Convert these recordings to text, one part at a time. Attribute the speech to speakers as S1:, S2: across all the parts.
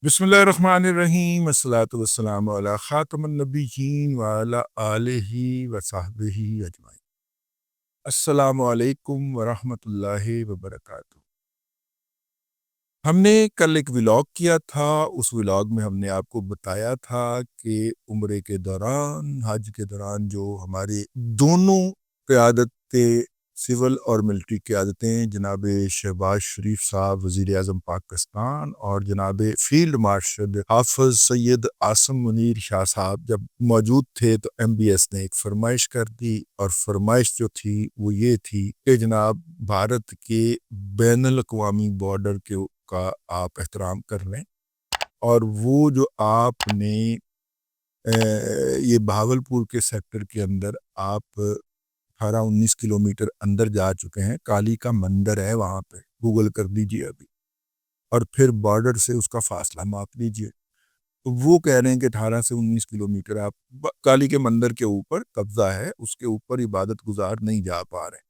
S1: बिस्मिल्लाहिर्रहमानिर्रहीम अस्सलातु वस्सलामु अला खातमुन नबिय्यीन व अला आलिहि व सहबिहि अजमाइन। अस्सलामु अलैकुम व रहमतुल्लाहि व बरकातुहू। हमने कल एक व्लॉग किया था, उस व्लॉग में हमने आपको बताया था कि उम्रे के दौरान, हज के दौरान जो हमारे दोनों क़यादत सिविल और मिलिट्री क़यादतें जनाब शहबाज शरीफ साहब वज़ीर आज़म पाकिस्तान और जनाब फील्ड मार्शल हाफ़िज़ सैयद आसिम मुनीर शाह साहब जब मौजूद थे तो MBS ने एक फरमाइश कर दी, और फरमाइश जो थी वो ये थी कि जनाब भारत के बैनुल अक़वामी बॉर्डर के का आप एहतराम कर लें, और वो जो आपने ये बहावलपुर के सेक्टर के अंदर आप 18-19 किलोमीटर अंदर जा चुके हैं, काली का मंदिर है वहाँ पे, गूगल कर दीजिए अभी, और फिर बॉर्डर से उसका फासला माप लीजिए। तो वो कह रहे हैं कि 18 से 19 किलोमीटर आप काली के मंदिर के ऊपर कब्जा है, उसके ऊपर इबादत गुजार नहीं जा पा रहे,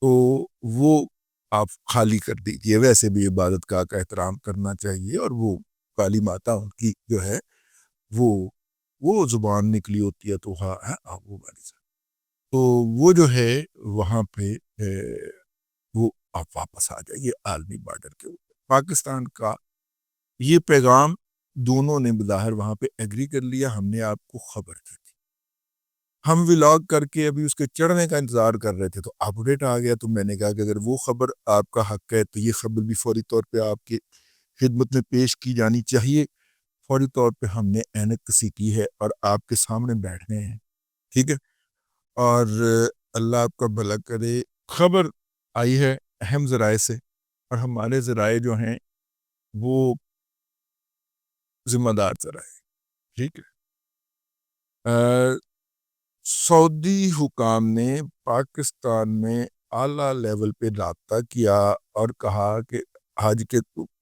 S1: तो वो आप खाली कर दीजिए। वैसे भी इबादत का एहतराम करना चाहिए, और वो काली माता उनकी जो है वो जुबान निकली होती है तो हाँ वो वाली सा। तो वो जो है वहाँ पे वो आप वापस आ जाइए आलमी बॉर्डर के ऊपर। पाकिस्तान का ये पैगाम दोनों ने बज़ाहिर वहाँ पे एग्री कर लिया, हमने आपको खबर दी थी। हम व्लॉग करके अभी उसके चढ़ने का इंतज़ार कर रहे थे तो अपडेट आ गया, तो मैंने कहा कि अगर वो खबर आपका हक है तो ये खबर भी फौरी तौर पे आपकी खिदमत में पेश की जानी चाहिए। फौरी तौर पे हमने ऐनक कसी की है और आपके सामने बैठने हैं, ठीक है। और अल्लाह आपका भला करे, खबर आई है अहम ज़राए से, और हमारे ज़राए जो हैं वो ज़िम्मेदार ज़राए, ठीक है। सऊदी हुकाम ने पाकिस्तान में आला लेवल पे राब्ता किया और कहा कि हज के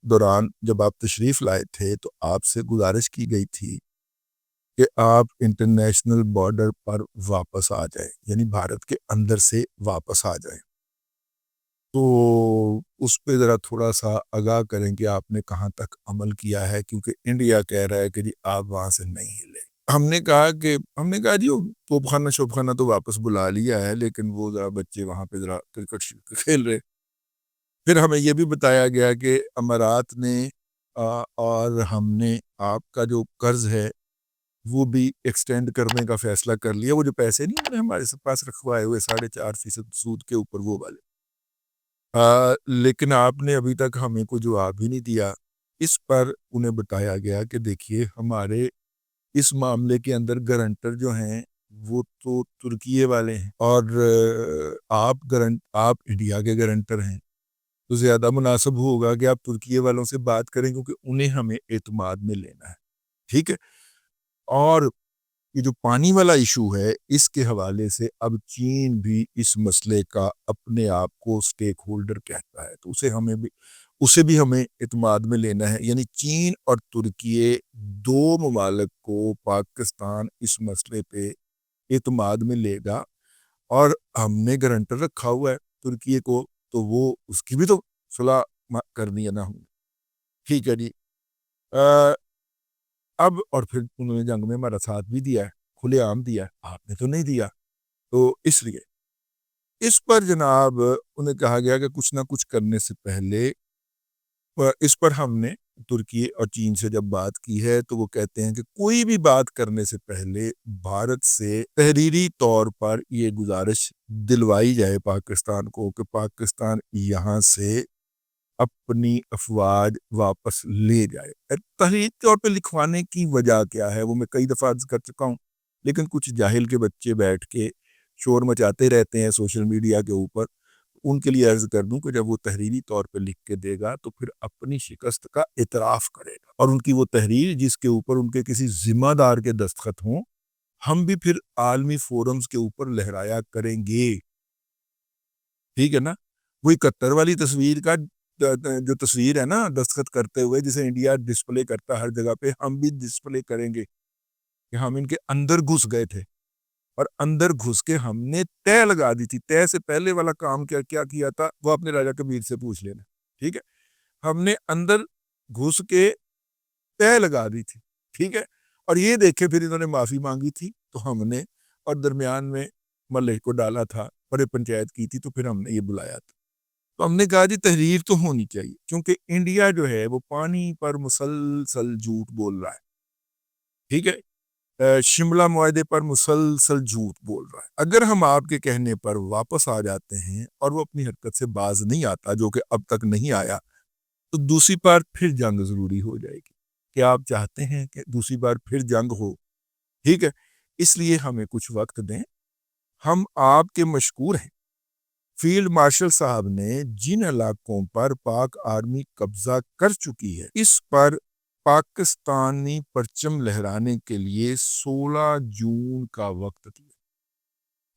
S1: दौरान जब आप तशरीफ़ लाए थे तो आपसे गुजारिश की गई थी कि आप इंटरनेशनल बॉर्डर पर वापस आ जाए, यानी भारत के अंदर से वापस आ जाए। तो उस पे ज़रा थोड़ा-सा आगाह करें कि आपने कहाँ तक अमल किया है, क्योंकि इंडिया कह रहा है कि जी आप वहाँ से नहीं हिले। हमने कहा जी वो तोपखाना-शोपखाना तो वापस बुला लिया है, लेकिन वो ज़रा बच्चे वहाँ पे ज़रा क्रिकेट खेल रहे। फिर हमें ये भी बताया गया कि अमारात ने और हमने आपका जो कर्ज़ है वो भी एक्सटेंड करने का फ़ैसला कर लिया। वो जो पैसे नहीं हमने हमारे पास रखवाए हुए 4.5% सूद के ऊपर, वो वाले। लेकिन आपने अभी तक हमें कोई जवाब ही नहीं दिया। इस पर उन्हें बताया गया कि देखिए हमारे इस मामले के अंदर गारंटर जो हैं वो तो तुर्की वाले हैं, और आप इंडिया के गारंटर हैं, तो ज़्यादा मुनासिब होगा कि आप तुर्की वालों से बात करें, क्योंकि उन्हें हमें एतमाद में लेना है, ठीक है। और ये जो पानी वाला इशू है, इसके हवाले से अब चीन भी इस मसले का अपने आप को स्टेक होल्डर कहता है, तो उसे भी हमें इत्मीनान में लेना है। यानी चीन और तुर्की दो ममालिक को पाकिस्तान इस मसले पे इत्मीनान में लेगा, और हमने गारंटर रखा हुआ है तुर्की को, तो वो उसकी भी तो सुलह करनी है ना हमने, ठीक है जी। अ, अब और फिर उन्होंने जंग में हमारा साथ भी दिया है, खुलेआम दिया है, आपने तो नहीं दिया। तो इसलिए इस पर जनाब उन्हें कहा गया कि कुछ ना कुछ करने से पहले इस पर हमने तुर्की और चीन से जब बात की है तो वो कहते हैं कि कोई भी बात करने से पहले भारत से तहरीरी तौर पर ये गुजारिश दिलवाई जाए पाकिस्तान को कि पाकिस्तान यहाँ से अपनी अफवाज वापस ले जाए। तहरीरी तौर पे लिखवाने की वजह क्या है वो मैं कई दफ़ा अर्ज़ कर चुका हूँ, लेकिन कुछ जाहिल के बच्चे बैठ के शोर मचाते रहते हैं सोशल मीडिया के ऊपर। उनके लिए अर्ज़ कर दूं कि जब वो तहरीरी तौर पे लिख के देगा तो फिर अपनी शिकस्त का इतराफ़ करेगा, और उनकी वो तहरीर जिसके ऊपर उनके किसी ज़िम्मेदार के दस्तखत हों, हम भी फिर आलमी फोरम्स के ऊपर लहराया करेंगे, ठीक है ना। वो 71 वाली तस्वीर का जो तस्वीर है ना दस्तखत करते हुए, जिसे इंडिया डिस्प्ले करता हर जगह पे, हम भी डिस्प्ले करेंगे कि हम इनके अंदर घुस गए थे, और अंदर घुस के हमने तय लगा दी थी। तय से पहले वाला काम क्या क्या किया था वो अपने राजा कबीर से पूछ लेना, ठीक है। हमने अंदर घुस के طے لگا دی تھی، ٹھیک ہے. اور یہ دیکھے پھر انہوں نے معافی مانگی تھی تو ہم نے، اور درمیان میں ملک کو ڈالا تھا، بڑے پنچایت کی تھی تو پھر ہم نے یہ بلایا تھا. تو ہم نے کہا جی تحریر تو ہونی چاہیے، کیونکہ انڈیا جو ہے وہ پانی پر مسلسل جھوٹ بول رہا ہے، ٹھیک ہے. شملہ معاہدے پر مسلسل جھوٹ بول رہا ہے. اگر ہم آپ کے کہنے پر واپس آ جاتے ہیں اور وہ اپنی حرکت سے باز نہیں آتا، جو کہ اب تک نہیں آیا، تو دوسری بار پھر جنگ ضروری ہو جائے گی. کیا آپ چاہتے ہیں کہ دوسری بار پھر جنگ ہو؟ ٹھیک ہے. اس لیے ہمیں کچھ وقت دیں. ہم آپ کے مشکور ہیں. فیلڈ مارشل صاحب نے جن علاقوں پر پاک آرمی قبضہ کر چکی ہے، اس پر پاکستانی پرچم لہرانے کے لیے 16 جون کا وقت دیا.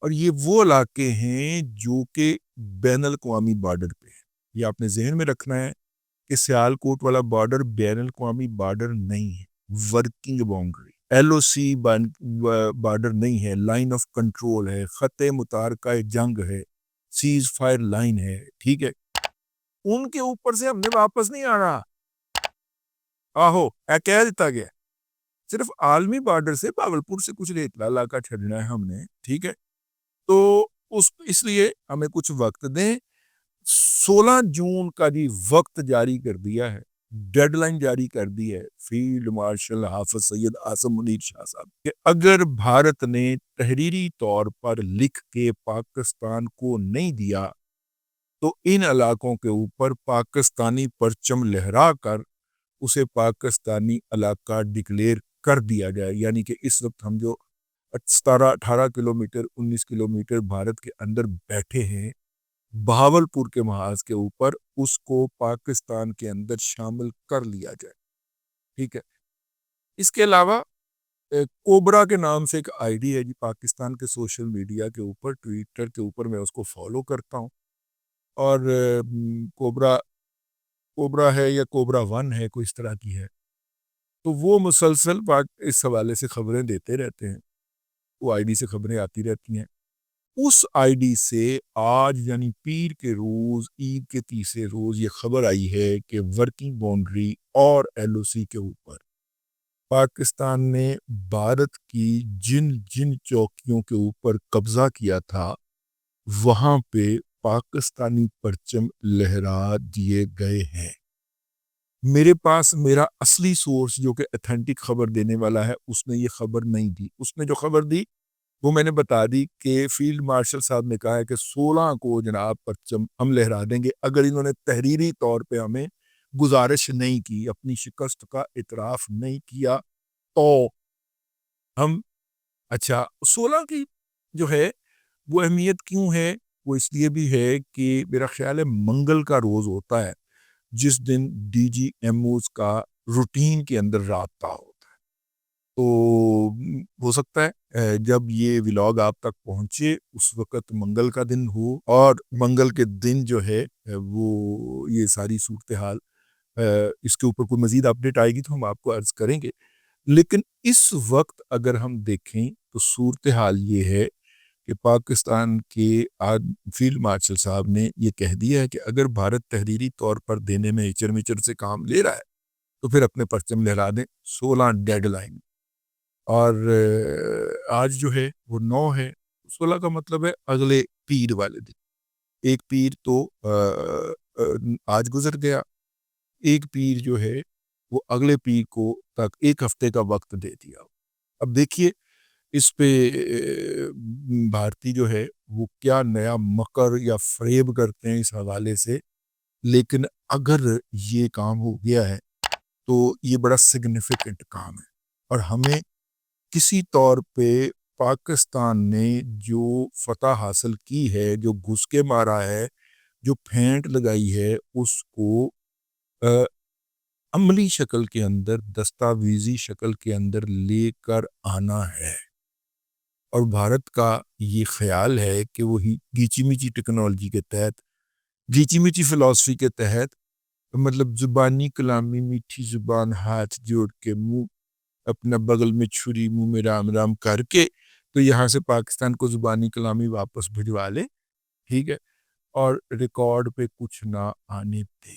S1: اور یہ وہ علاقے ہیں جو کہ بین الاقوامی بارڈر پہ ہیں. یہ آپ نے ذہن میں رکھنا ہے کہ سیالکوٹ والا بارڈر بین الاقوامی بارڈر نہیں ہے، ورکنگ باؤنڈری. ایل او سی بارڈر نہیں ہے، لائن آف کنٹرول ہے، خط متحرکہ جنگ ہے، سیز فائر لائن ہے، ٹھیک ہے. ان کے اوپر سے ہم نے واپس نہیں آنا. آہو کہہ دیتا گیا صرف عالمی بارڈر سے باولپور سے کچھ ریتلا علاقہ چھڑنا ہے ہم نے، ٹھیک ہے. تو اس لیے ہمیں کچھ وقت دیں. 16 جون کا جی وقت جاری کر دیا ہے، ڈیڈ لائن جاری کر دی ہے فیلڈ مارشل حافظ سید اعظم منیر شاہ صاحب کہ اگر بھارت نے تحریری طور پر لکھ کے پاکستان کو نہیں دیا تو ان علاقوں کے اوپر پاکستانی پرچم لہرا کر اسے پاکستانی علاقہ ڈکلیئر کر دیا جائے. یعنی کہ اس وقت ہم جو 18 کلومیٹر 19 کلومیٹر بھارت کے اندر بیٹھے ہیں بہاولپور کے محاذ کے اوپر، اس کو پاکستان کے اندر شامل کر لیا جائے، ٹھیک ہے. اس کے علاوہ کوبرا کے نام سے ایک آئی ڈی ہے جی پاکستان کے سوشل میڈیا کے اوپر، ٹویٹر کے اوپر، میں اس کو فالو کرتا ہوں. اور کوبرا ہے یا کوبرا 1 ہے، کوئی اس طرح کی ہے. تو وہ مسلسل اس حوالے سے خبریں دیتے رہتے ہیں، وہ آئی ڈی سے خبریں آتی رہتی ہیں. اس آئی ڈی سے آج یعنی پیر کے روز، عید کے تیسرے روز یہ خبر آئی ہے کہ ورکنگ باؤنڈری اور ایل او سی کے اوپر پاکستان نے بھارت کی جن چوکیوں کے اوپر قبضہ کیا تھا وہاں پہ پاکستانی پرچم لہرا دیے گئے ہیں. میرے پاس میرا اصلی سورس جو کہ ایتھینٹک خبر دینے والا ہے، اس نے یہ خبر نہیں دی. اس نے جو خبر دی وہ میں نے بتا دی کہ فیلڈ مارشل صاحب نے کہا ہے کہ 16 کو جناب پرچم ہم لہرا دیں گے اگر انہوں نے تحریری طور پہ ہمیں گزارش نہیں کی، اپنی شکست کا اعتراف نہیں کیا تو ہم. اچھا 16 کی جو ہے وہ اہمیت کیوں ہے؟ وہ اس لیے بھی ہے کہ میرا خیال ہے منگل کا روز ہوتا ہے جس دن ڈی جی ایم اوز کا روٹین کے اندر رابطہ ہوتا ہے. تو ہو سکتا ہے جب یہ ولاگ آپ تک پہنچے اس وقت منگل کا دن ہو، اور منگل کے دن جو ہے وہ یہ ساری صورتحال اس کے اوپر کوئی مزید اپڈیٹ آئے گی تو ہم آپ کو عرض کریں گے. لیکن اس وقت اگر ہم دیکھیں تو صورتحال یہ ہے کہ پاکستان کے فیلڈ مارشل صاحب نے یہ کہہ دیا ہے کہ اگر بھارت تحریری طور پر دینے میں ہچر مچر سے کام لے رہا ہے تو پھر اپنے پرچم لہرا دیں. 16 ڈیڈ لائن، اور آج جو ہے وہ 9 ہے. 16 کا مطلب ہے اگلے پیر والے دن. ایک پیر تو آج گزر گیا، ایک پیر جو ہے وہ اگلے پیر کو تک 1 ہفتے کا وقت دے دیا. اب دیکھیے اس پہ بھارتی جو ہے وہ کیا نیا مکر یا فریب کرتے ہیں اس حوالے سے. لیکن اگر یہ کام ہو گیا ہے تو یہ بڑا سگنیفیکنٹ کام ہے، اور ہمیں کسی طور پہ پاکستان نے جو فتح حاصل کی ہے، جو گھس کے مارا ہے، جو پھینٹ لگائی ہے، اس کو عملی شکل کے اندر، دستاویزی شکل کے اندر لے کر آنا ہے. اور بھارت کا یہ خیال ہے کہ وہی گیچی میچی ٹیکنالوجی کے تحت، گیچی میچی فلسفی کے تحت، مطلب زبانی کلامی میٹھی زبان ہاتھ جوڑ کے منہ اپنا بغل میں چھری منہ میں رام رام کر کے تو یہاں سے پاکستان کو زبانی کلامی واپس بھجوا لے، ٹھیک ہے، اور ریکارڈ پہ کچھ نہ آنے دے.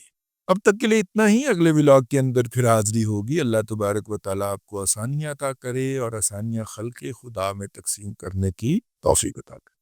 S1: اب تک کے لیے اتنا ہی، اگلے ولاگ کے اندر پھر حاضری ہوگی۔ اللہ تبارک و تعالیٰ آپ کو آسانیاں عطا کرے اور آسانیاں خلق خدا میں تقسیم کرنے کی توفیق عطا کرے۔